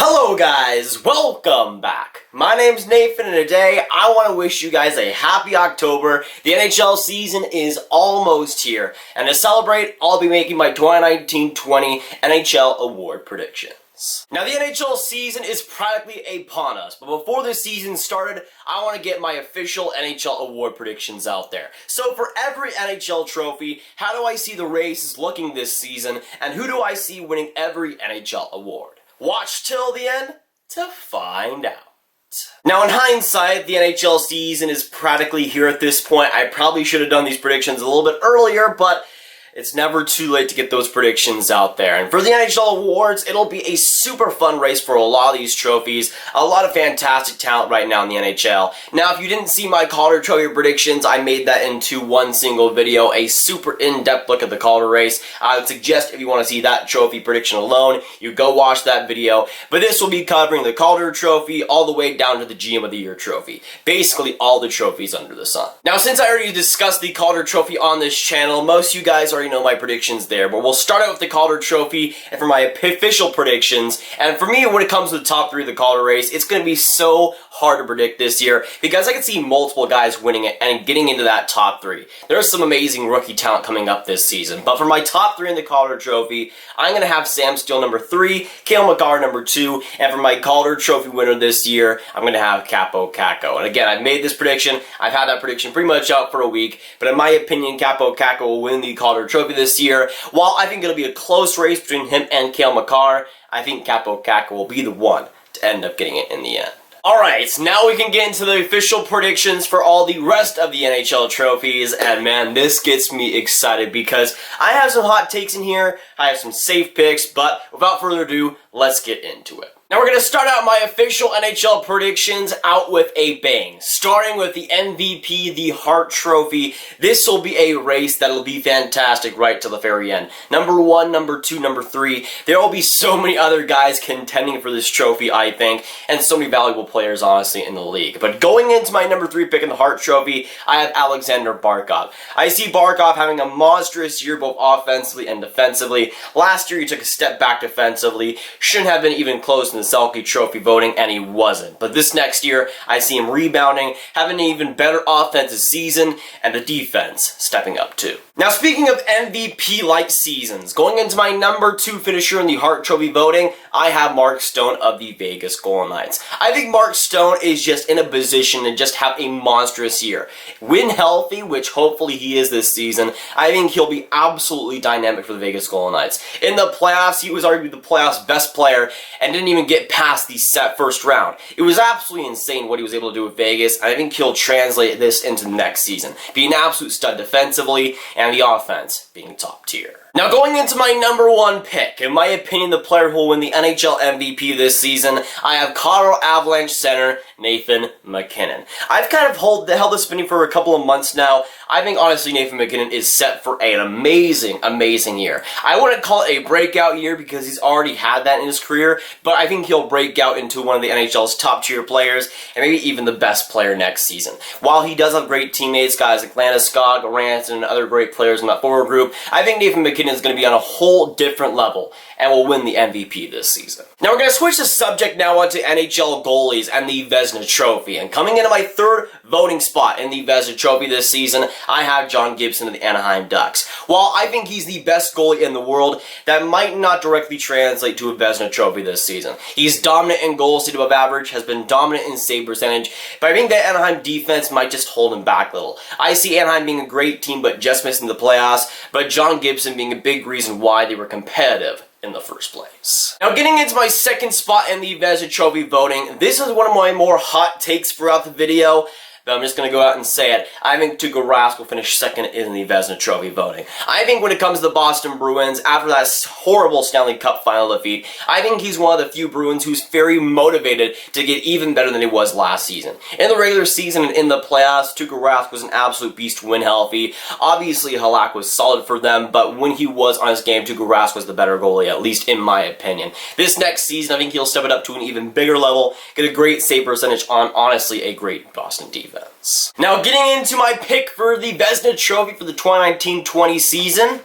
Hello guys, welcome back. My name's Nathan and today I want to wish you guys a happy October. The NHL season is almost here and to celebrate I'll be making my 2019-20 NHL award predictions. Now the NHL season is practically upon us, but before the season started I want to get my official NHL award predictions out there. So for every NHL trophy, how do I see the races looking this season and who do I see winning every NHL award? Watch till the end to find out. Now in hindsight, the NHL season is practically here at this point. I probably should have done these predictions a little bit earlier, but it's never too late to get those predictions out there. And for the NHL awards, it'll be a super fun race for a lot of these trophies. A lot of fantastic talent right now in the NHL. Now, if you didn't see my Calder trophy predictions, I made that into one single video, a super in-depth look at the Calder race. I would suggest if you want to see that trophy prediction alone, you go watch that video. But this will be covering the Calder trophy all the way down to the GM of the Year trophy. Basically, all the trophies under the sun. Now, since I already discussed the Calder trophy on this channel, most of you guys already know my predictions there, but we'll start out with the Calder trophy and for my official predictions. And for me, when it comes to the top three of the Calder race, it's going to be so hard to predict this year because I can see multiple guys winning it and getting into that top three. There's some amazing rookie talent coming up this season, but for my top three in the Calder trophy, I'm going to have Sam Steele number 3, Cale Makar number 2, and for my Calder trophy winner this year, I'm going to have Kakko. And again, I've made this prediction. I've had that prediction pretty much out for a week, but in my opinion, Kakko will win the Calder trophy this year. While I think it'll be a close race between him and Cale Makar, I think Kakko will be the one to end up getting it in the end. Alright, so now we can get into the official predictions for all the rest of the NHL trophies, and man, this gets me excited because I have some hot takes in here, I have some safe picks, but without further ado, let's get into it. Now we're going to start out my official NHL predictions out with a bang. Starting with the MVP, the Hart Trophy. This will be a race that'll be fantastic right to the very end. Number 1, number 2, number 3. There will be so many other guys contending for this trophy, I think, and so many valuable players, honestly, in the league. But going into my number 3 pick in the Hart Trophy, I have Aleksander Barkov. I see Barkov having a monstrous year both offensively and defensively. Last year he took a step back defensively. Shouldn't have been even close in the Selke Trophy voting, and he wasn't. But this next year, I see him rebounding, having an even better offensive season, and the defense stepping up too. Now speaking of MVP-like seasons, going into my number 2 finisher in the Hart Trophy voting, I have Mark Stone of the Vegas Golden Knights. I think Mark Stone is just in a position to just have a monstrous year. When healthy, which hopefully he is this season, I think he'll be absolutely dynamic for the Vegas Golden Knights. In the playoffs, he was arguably the playoffs' best player and didn't even get past the first round. It was absolutely insane what he was able to do with Vegas, and I think he'll translate this into the next season. Be an absolute stud defensively, and the offense being top tier. Now going into my number 1 pick, in my opinion the player who will win the NHL MVP this season, I have Colorado Avalanche center Nathan MacKinnon. I've kind of held this opinion for a couple of months now. I think honestly Nathan MacKinnon is set for an amazing year. I wouldn't call it a breakout year because he's already had that in his career, but I think he'll break out into one of the NHL's top tier players and maybe even the best player next season. While he does have great teammates, guys like Landeskog, Ranson, and other great players in that forward group, I think Nathan MacKinnon is going to be on a whole different level and will win the MVP this season. Now we're going to switch the subject now onto NHL goalies and the Vezina Trophy. And coming into my 3rd voting spot in the Vezina Trophy this season, I have John Gibson of the Anaheim Ducks. While I think he's the best goalie in the world, that might not directly translate to a Vezina Trophy this season. He's dominant in goals to above average, has been dominant in save percentage, but I think that Anaheim defense might just hold him back a little. I see Anaheim being a great team but just missing the playoffs, but John Gibson being a big reason why they were competitive in the first place. Now getting into my 2nd spot in the Vezina Trophy voting, this is one of my more hot takes throughout the video, but I'm just going to go out and say it. I think Tuukka Rask will finish 2nd in the Vezina Trophy voting. I think when it comes to the Boston Bruins, after that horrible Stanley Cup final defeat, I think he's one of the few Bruins who's very motivated to get even better than he was last season. In the regular season and in the playoffs, Tuukka Rask was an absolute beast when healthy. Obviously, Halak was solid for them, but when he was on his game, Tuukka Rask was the better goalie, at least in my opinion. This next season, I think he'll step it up to an even bigger level, get a great save percentage on, honestly, a great Boston defense. Now, getting into my pick for the Vezina Trophy for the 2019-20 season,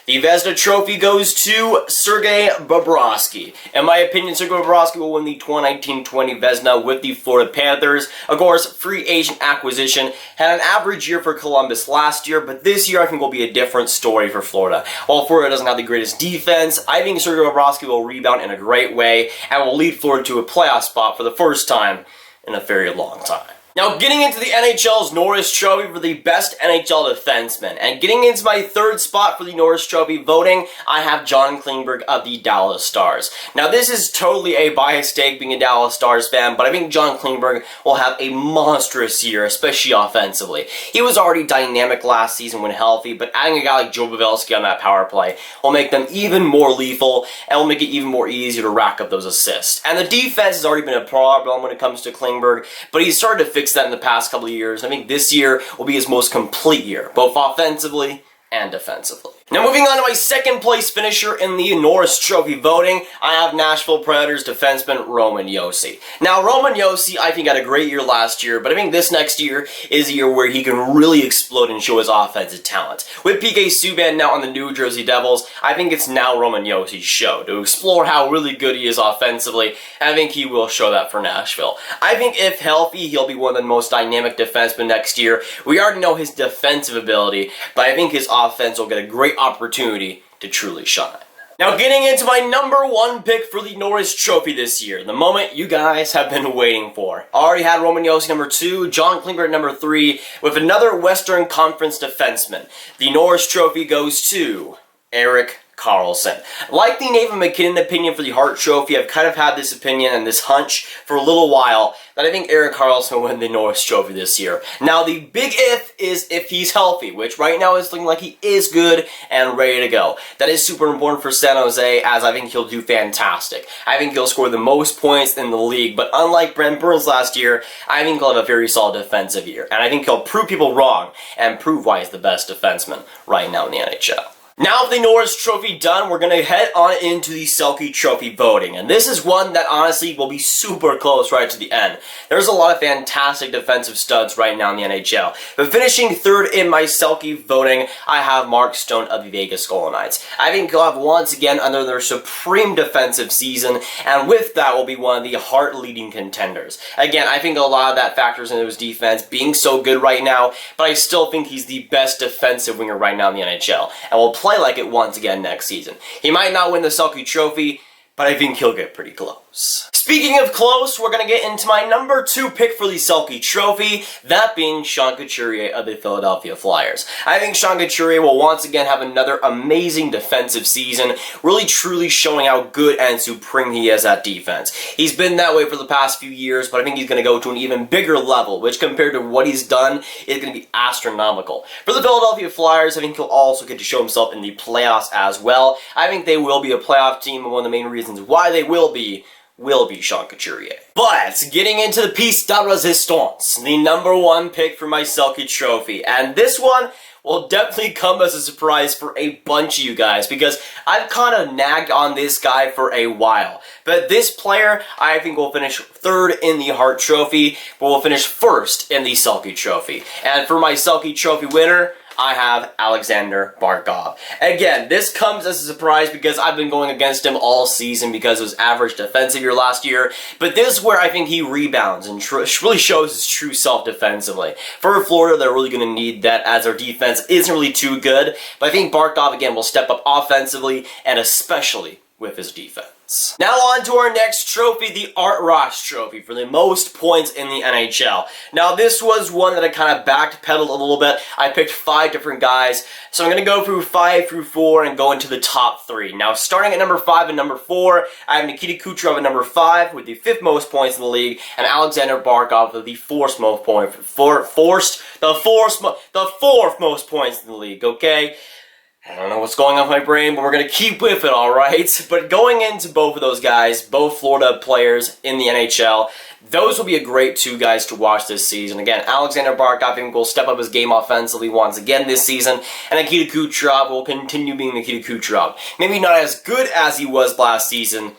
The Vezina trophy goes to Sergei Bobrovsky. In my opinion, Sergei Bobrovsky will win the 2019-20 Vezina with the Florida Panthers. Of course, free agent acquisition. Had an average year for Columbus last year, but this year I think will be a different story for Florida. While Florida doesn't have the greatest defense, I think Sergei Bobrovsky will rebound in a great way and will lead Florida to a playoff spot for the first time in a very long time. Now, getting into the NHL's Norris Trophy for the best NHL defenseman, and getting into my third spot for the Norris Trophy voting, I have John Klingberg of the Dallas Stars. Now, this is totally a biased take being a Dallas Stars fan, but I think John Klingberg will have a monstrous year, especially offensively. He was already dynamic last season when healthy, but adding a guy like Joe Pavelski on that power play will make them even more lethal, and will make it even more easier to rack up those assists. And the defense has already been a problem when it comes to Klingberg, but he's started to fix that in the past couple of years. I think this year will be his most complete year, both offensively and defensively. Now, moving on to my second place finisher in the Norris Trophy voting, I have Nashville Predators defenseman Roman Josi. Now, Roman Josi, I think, had a great year last year, but I think this next year is a year where he can really explode and show his offensive talent. With PK Subban now on the New Jersey Devils, I think it's now Roman Josi's show to explore how really good he is offensively, and I think he will show that for Nashville. I think if healthy, he'll be one of the most dynamic defensemen next year. We already know his defensive ability, but I think his offense will get a great opportunity to truly shine. Now, getting into my number one pick for the Norris Trophy this year, the moment you guys have been waiting for. I already had Roman Josi number 2, John Klingberg number 3, with another Western Conference defenseman. The Norris Trophy goes to Erik Karlsson. Like the Nathan MacKinnon opinion for the Hart Trophy, I've kind of had this opinion and this hunch for a little while that I think Erik Karlsson will win the Norris Trophy this year. Now, the big if is if he's healthy, which right now is looking like he is good and ready to go. That is super important for San Jose, as I think he'll do fantastic. I think he'll score the most points in the league, but unlike Brent Burns last year, I think he'll have a very solid defensive year. And I think he'll prove people wrong and prove why he's the best defenseman right now in the NHL. Now with the Norris Trophy done, we're going to head on into the Selke Trophy voting. And this is one that honestly will be super close right to the end. There's a lot of fantastic defensive studs right now in the NHL. But finishing third in my Selke voting, I have Mark Stone of the Vegas Golden Knights. I think he'll have once again under their supreme defensive season, and with that will be one of the Hart leading contenders. Again, I think a lot of that factors into his defense being so good right now, but I still think he's the best defensive winger right now in the NHL, and will play like it once again next season. He might not win the Selke Trophy, but I think he'll get pretty close. Speaking of close, we're going to get into my number 2 pick for the Selke Trophy, that being Sean Couturier of the Philadelphia Flyers. I think Sean Couturier will once again have another amazing defensive season, really truly showing how good and supreme he is at defense. He's been that way for the past few years, but I think he's going to go to an even bigger level, which compared to what he's done is going to be astronomical. For the Philadelphia Flyers, I think he'll also get to show himself in the playoffs as well. I think they will be a playoff team, and one of the main reasons why they will be Sean Couturier. But getting into the piece de resistance, the number 1 pick for my Selke Trophy, and this one will definitely come as a surprise for a bunch of you guys, because I've kind of nagged on this guy for a while. But this player, I think, will finish 3rd in the Hart Trophy, but will finish 1st in the Selke Trophy. And for my Selke Trophy winner, I have Aleksander Barkov. Again, this comes as a surprise because I've been going against him all season because of his average defensive year last year, but this is where I think he rebounds and really shows his true self defensively. For Florida, they're really going to need that as their defense isn't really too good, but I think Barkov, again, will step up offensively and especially with his defense. Now on to our next trophy, the Art Ross Trophy for the most points in the NHL. Now this was one that I kind of backpedaled a little bit. I picked 5 different guys, so I'm going to go through 5 through 4 and go into the top 3. Now starting at number 5 and number 4, I have Nikita Kucherov at number 5 with the 5th most points in the league, and Aleksander Barkov with the 4th most points, the 4th most points in the league, okay? I don't know what's going on with my brain, but we're going to keep with it, alright? But going into both of those guys, both Florida players in the NHL, those will be a great 2 guys to watch this season. Again, Aleksander Barkov, I think, will step up his game offensively once again this season, and Nikita Kucherov will continue being Nikita Kucherov. Maybe not as good as he was last season,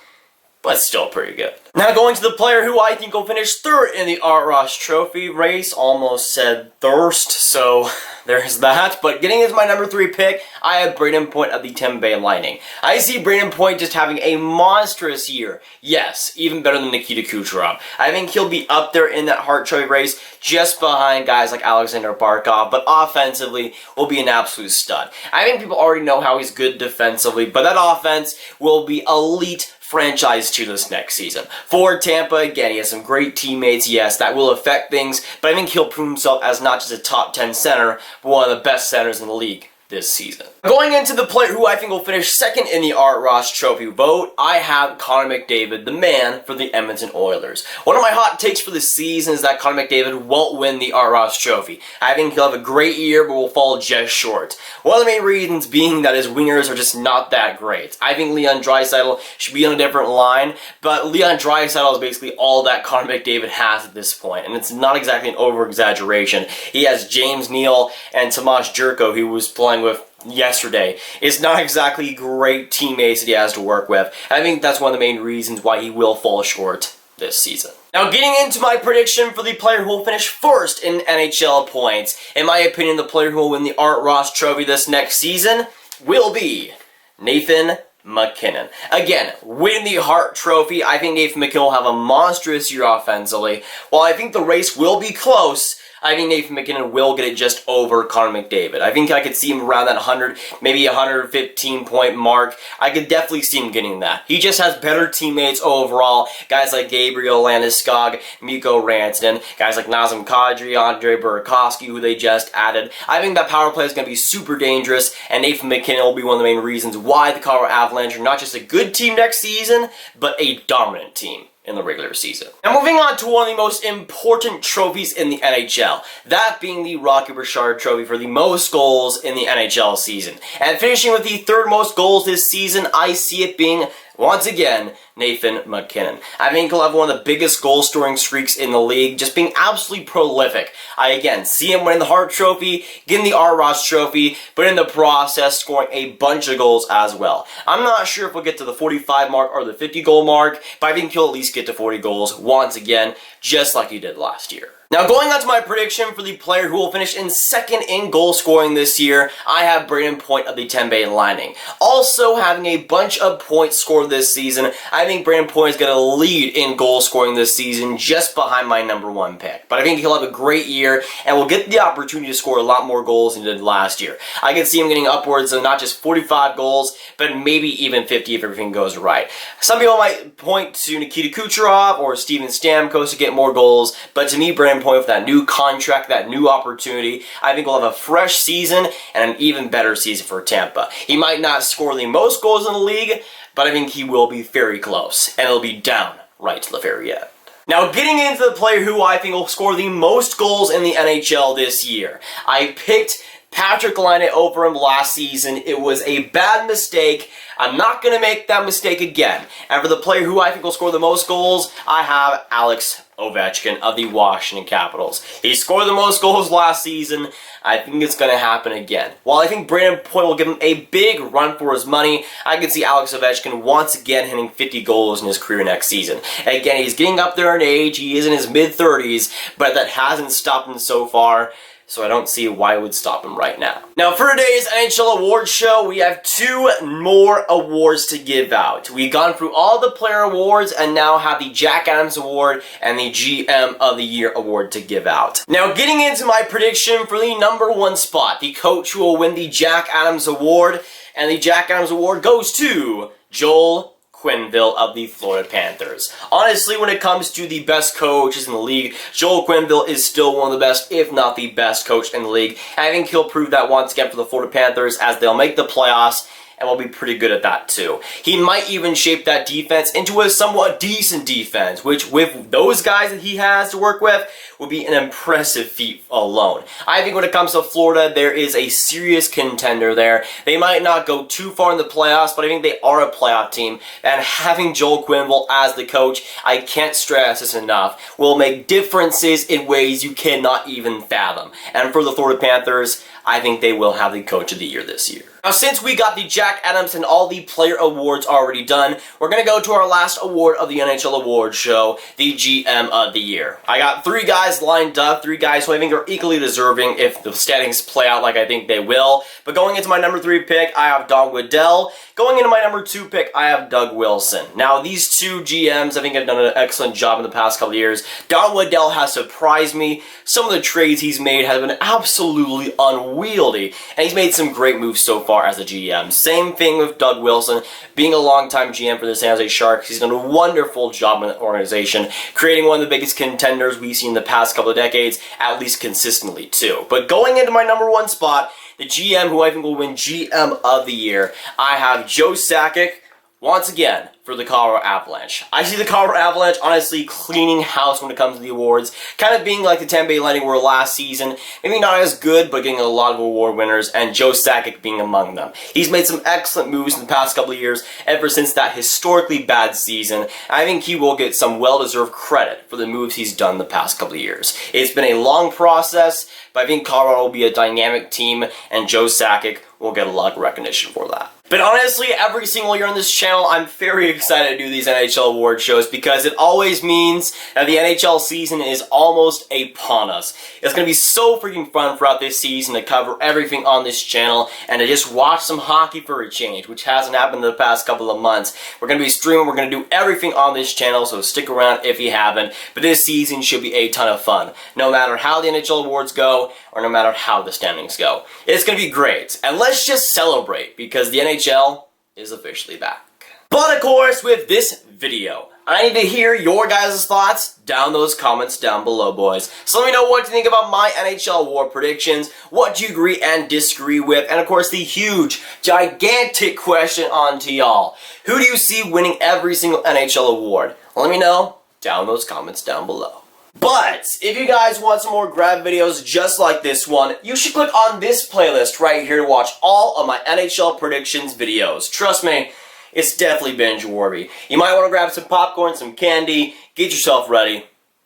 but still pretty good. Now going to the player who I think will finish 3rd in the Art Ross Trophy race, almost said thirst, so there's that. But getting into my number 3 pick, I have Brayden Point of the Tampa Bay Lightning. I see Brayden Point just having a monstrous year. Yes, even better than Nikita Kucherov. I think he'll be up there in that Hart Trophy race, just behind guys like Aleksander Barkov, but offensively will be an absolute stud. I think people already know how he's good defensively, but that offense will be elite franchise to this next season. For Tampa, again, he has some great teammates, yes, that will affect things, but I think he'll prove himself as not just a top 10 center, but one of the best centers in the league this season. Going into the player who I think will finish second in the Art Ross Trophy vote, I have Connor McDavid, the man for the Edmonton Oilers. One of my hot takes for the season is that Connor McDavid won't win the Art Ross Trophy. I think he'll have a great year, but will fall just short. One of the main reasons being that his wingers are just not that great. I think Leon Draisaitl should be on a different line, but Leon Draisaitl is basically all that Connor McDavid has at this point, and it's not exactly an over-exaggeration. He has James Neal and Tomas Jurko, who was playing with yesterday. It's not exactly great teammates that he has to work with. I think that's one of the main reasons why he will fall short this season. Now, getting into my prediction for the player who will finish first in NHL points, in my opinion, the player who will win the Art Ross Trophy this next season will be Nathan MacKinnon. Again, win the Hart Trophy. I think Nathan MacKinnon will have a monstrous year offensively. While I think the race will be close, I think Nathan MacKinnon will get it just over Connor McDavid. I think I could see him around that 100, maybe 115 point mark. I could definitely see him getting that. He just has better teammates overall. Guys like Gabriel Landeskog, Mikko Rantanen, guys like Nazem Kadri, Andre Burakovsky, who they just added. I think that power play is going to be super dangerous, and Nathan MacKinnon will be one of the main reasons why the Colorado Avalanche are not just a good team next season, but a dominant team in the regular season. Now, moving on to one of the most important trophies in the NHL, that being the Rocky Richard Trophy for the most goals in the NHL season. And finishing with the third most goals this season, I see it being, once again, Nathan MacKinnon. I think he'll have one of the biggest goal-scoring streaks in the league, just being absolutely prolific. I, again, see him winning the Hart Trophy, getting the Art Ross Trophy, but in the process, scoring a bunch of goals as well. I'm not sure if we'll get to the 45 mark or the 50-goal mark, but I think he'll at least get to 40 goals once again, just like he did last year. Now, going on to my prediction for the player who will finish in second in goal scoring this year, I have Brayden Point of the Tampa Bay Lightning. Also having a bunch of points scored this season, I think Brayden Point is going to lead in goal scoring this season just behind my number 1 pick. But I think he'll have a great year and will get the opportunity to score a lot more goals than he did last year. I can see him getting upwards of not just 45 goals, but maybe even 50 if everything goes right. Some people might point to Nikita Kucherov or Steven Stamkos to get more goals, but to me, Brayden Point with that new contract, that new opportunity, I think we'll have a fresh season and an even better season for Tampa. He might not score the most goals in the league, but I think he will be very close, and it'll be down right to the very end. Now, getting into the player who I think will score the most goals in the NHL this year, I picked Patrick Laine over him last season. It was a bad mistake. I'm not going to make that mistake again. And for the player who I think will score the most goals, I have Alex Ovechkin of the Washington Capitals. He scored the most goals last season. I think it's going to happen again. While I think Brayden Point will give him a big run for his money, I can see Alex Ovechkin once again hitting 50 goals in his career next season. And again, he's getting up there in age. He is in his mid-30s, but that hasn't stopped him so far. So I don't see why it would stop him right now. Now, for today's NHL Awards show, we have 2 more awards to give out. We've gone through all the player awards and now have the Jack Adams Award and the GM of the Year Award to give out. Now, getting into my prediction for the number 1 spot, the coach who will win the Jack Adams Award, and the Jack Adams Award goes to Joel Quenneville of the Florida Panthers. Honestly, when it comes to the best coaches in the league, Joel Quenneville is still one of the best, if not the best coach in the league. And I think he'll prove that once again for the Florida Panthers as they'll make the playoffs and will be pretty good at that too. He might even shape that defense into a somewhat decent defense, which with those guys that he has to work with, would be an impressive feat alone. I think when it comes to Florida, there is a serious contender there. They might not go too far in the playoffs, but I think they are a playoff team. And having Joel Quenneville as the coach, I can't stress this enough, will make differences in ways you cannot even fathom. And for the Florida Panthers, I think they will have the Coach of the Year this year. Now, since we got the Jack Adams and all the player awards already done, we're going to go to our last award of the NHL award show, the GM of the Year. I got 3 guys lined up, 3 guys who I think are equally deserving if the standings play out like I think they will. But going into my number 3 pick, I have Don Waddell. Going into my number 2 pick, I have Doug Wilson. Now, these 2 GMs, I think, have done an excellent job in the past couple of years. Don Waddell has surprised me. Some of the trades he's made have been absolutely unwieldy, and he's made some great moves so far as a GM. Same thing with Doug Wilson, being a longtime GM for the San Jose Sharks. He's done a wonderful job in the organization, creating one of the biggest contenders we've seen in the past couple of decades, at least consistently too. But going into my number 1 spot, the GM who I think will win GM of the Year, I have Joe Sakic, once again, for the Colorado Avalanche. I see the Colorado Avalanche honestly cleaning house when it comes to the awards, kind of being like the Tampa Bay Lightning were last season, maybe not as good, but getting a lot of award winners, and Joe Sakic being among them. He's made some excellent moves in the past couple of years, ever since that historically bad season. I think he will get some well-deserved credit for the moves he's done the past couple of years. It's been a long process, but I think Colorado will be a dynamic team, and Joe Sakic will get a lot of recognition for that. But honestly, every single year on this channel, I'm very excited to do these NHL award shows because it always means that the NHL season is almost upon us. It's going to be so freaking fun throughout this season to cover everything on this channel and to just watch some hockey for a change, which hasn't happened in the past couple of months. We're going to be streaming, we're going to do everything on this channel, so stick around if you haven't. But this season should be a ton of fun, no matter how the NHL awards go or no matter how the standings go. It's going to be great, and let's just celebrate because the NHL is officially back. But of course, with this video, I need to hear your guys' thoughts down those comments down below, boys. So let me know what you think about my NHL award predictions, what you agree and disagree with, and of course the huge, gigantic question on to y'all. Who do you see winning every single NHL award? Let me know down those comments down below. But if you guys want some more Grav videos just like this one, you should click on this playlist right here to watch all of my NHL predictions videos. Trust me, it's definitely binge-worthy. You might want to grab some popcorn, some candy, get yourself ready,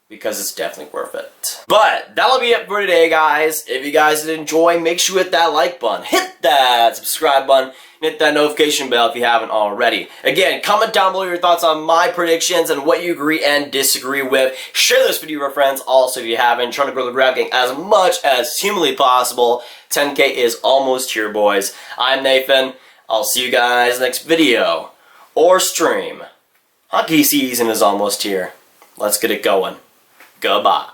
because it's definitely worth it. But that'll be it for today, guys. If you guys did enjoy, make sure you hit that like button, hit that subscribe button, and hit that notification bell if you haven't already. Again, comment down below your thoughts on my predictions and what you agree and disagree with. Share this video with your friends also if you haven't. Trying to grow the Grav gang as much as humanly possible. 10K is almost here, boys. I'm Nathan. I'll see you guys next video or stream. Hockey season is almost here. Let's get it going. Goodbye.